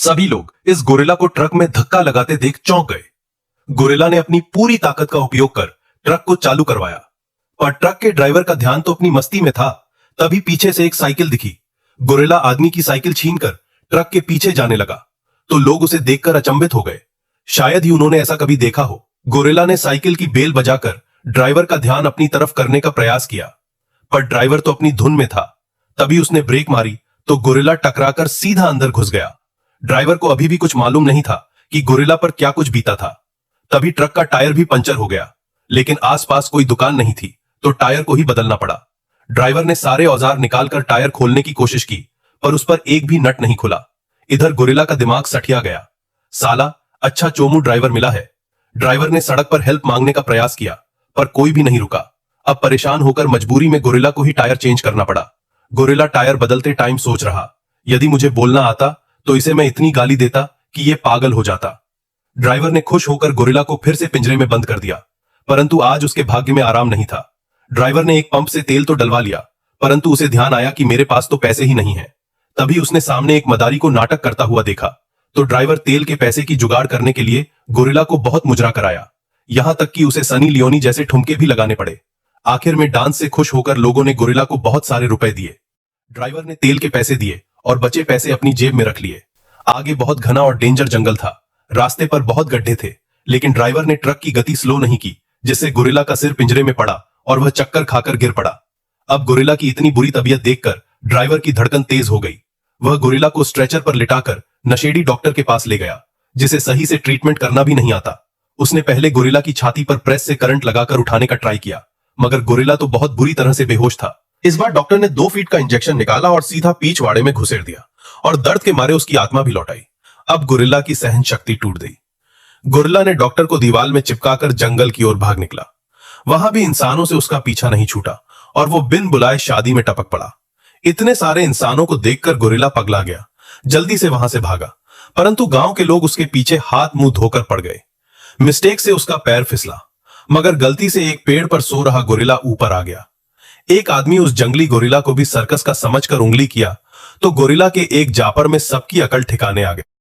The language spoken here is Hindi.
सभी लोग इस गोरिल्ला को ट्रक में धक्का लगाते देख चौंक गए। गोरिल्ला ने अपनी पूरी ताकत का उपयोग कर ट्रक को चालू करवाया, पर ट्रक के ड्राइवर का ध्यान तो अपनी मस्ती में था। तभी पीछे से एक साइकिल दिखी। गोरिल्ला आदमी की साइकिल छीनकर ट्रक के पीछे जाने लगा तो लोग उसे देखकर अचंभित हो गए। शायद ही उन्होंने ऐसा कभी देखा हो। गोरिल्ला ने साइकिल की बेल बजाकर ड्राइवर का ध्यान अपनी तरफ करने का प्रयास किया, पर ड्राइवर तो अपनी धुन में था। तभी उसने ब्रेक मारी तो गोरिल्ला टकराकर सीधा अंदर घुस गया। ड्राइवर को अभी भी कुछ मालूम नहीं था कि गोरिल्ला पर क्या कुछ बीता था। तभी ट्रक का टायर भी पंचर हो गया, लेकिन आसपास कोई दुकान नहीं थी तो टायर को ही बदलना पड़ा। ड्राइवर ने सारे औजार निकालकर टायर खोलने की कोशिश की, पर उस पर एक भी नट नहीं खुला। इधर गोरिल्ला का दिमाग सठिया गया। साला अच्छा चोमू ड्राइवर मिला है। ड्राइवर ने सड़क पर हेल्प मांगने का प्रयास किया, पर कोई भी नहीं रुका। अब परेशान होकर मजबूरी में गोरिल्ला को ही टायर चेंज करना पड़ा। गोरिल्ला टायर बदलते टाइम सोच रहा, यदि मुझे बोलना आता तो इसे मैं इतनी गाली देता कि ये पागल हो जाता। ड्राइवर ने खुश होकर गोरिल्ला को फिर से पिंजरे में बंद कर दिया, परंतु आज उसके भाग्य में आराम नहीं था। ड्राइवर ने एक पंप से तेल तो डलवा लिया, परंतु उसे ध्यान आया कि मेरे पास तो पैसे ही नहीं है। तभी उसने सामने एक मदारी को नाटक करता हुआ देखा तो ड्राइवर तेल के पैसे की जुगाड़ करने के लिए गोरिल्ला को बहुत मुजरा कराया, यहां तक कि उसे सनी लियोनी जैसे ठुमके भी लगाने पड़े। आखिर में डांस से खुश होकर लोगों ने गोरिल्ला को बहुत सारे रुपए दिए। ड्राइवर ने तेल के पैसे दिए और बचे पैसे अपनी जेब में रख लिए। आगे बहुत घना और डेंजर जंगल था। रास्ते पर बहुत गड्ढे थे, लेकिन ड्राइवर ने ट्रक की गति स्लो नहीं की, जिससे गोरिल्ला का सिर पिंजरे में पड़ा और वह चक्कर खाकर गिर पड़ा। अब गोरिल्ला की इतनी बुरी तबीयत देखकर ड्राइवर की धड़कन तेज हो गई। वह गोरिल्ला को स्ट्रेचर पर लिटाकर नशेड़ी डॉक्टर के पास ले गया, जिसे सही से ट्रीटमेंट करना भी नहीं आता। उसने पहले गोरिल्ला की छाती पर प्रेस से करंट लगाकर उठाने का ट्राई किया, मगर गोरिल्ला तो बहुत बुरी तरह से बेहोश था। इस बार डॉक्टर ने 2 फीट का इंजेक्शन निकाला और सीधा पीछवाड़े में घुसेड़ दिया, और दर्द के मारे उसकी आत्मा भी लौट आई। अब गोरिल्ला की सहन शक्ति टूट गई। गोरिल्ला ने डॉक्टर को दीवार में चिपकाकर जंगल की ओर भाग निकला। वहां भी इंसानों से उसका पीछा नहीं छूटा और वो बिन बुलाए शादी में टपक पड़ा। इतने सारे इंसानों को देखकर गोरिल्ला पगला गया। जल्दी से वहां से भागा, परंतु गांव के लोग उसके पीछे हाथ मुंह धोकर पड़ गए। मिस्टेक से उसका पैर फिसला, मगर गलती से एक पेड़ पर सो रहा गोरिल्ला ऊपर आ गया। एक आदमी उस जंगली गोरिल्ला को भी सर्कस का समझकर उंगली किया तो गोरिल्ला के एक जापर में सबकी अकल ठिकाने आ गई।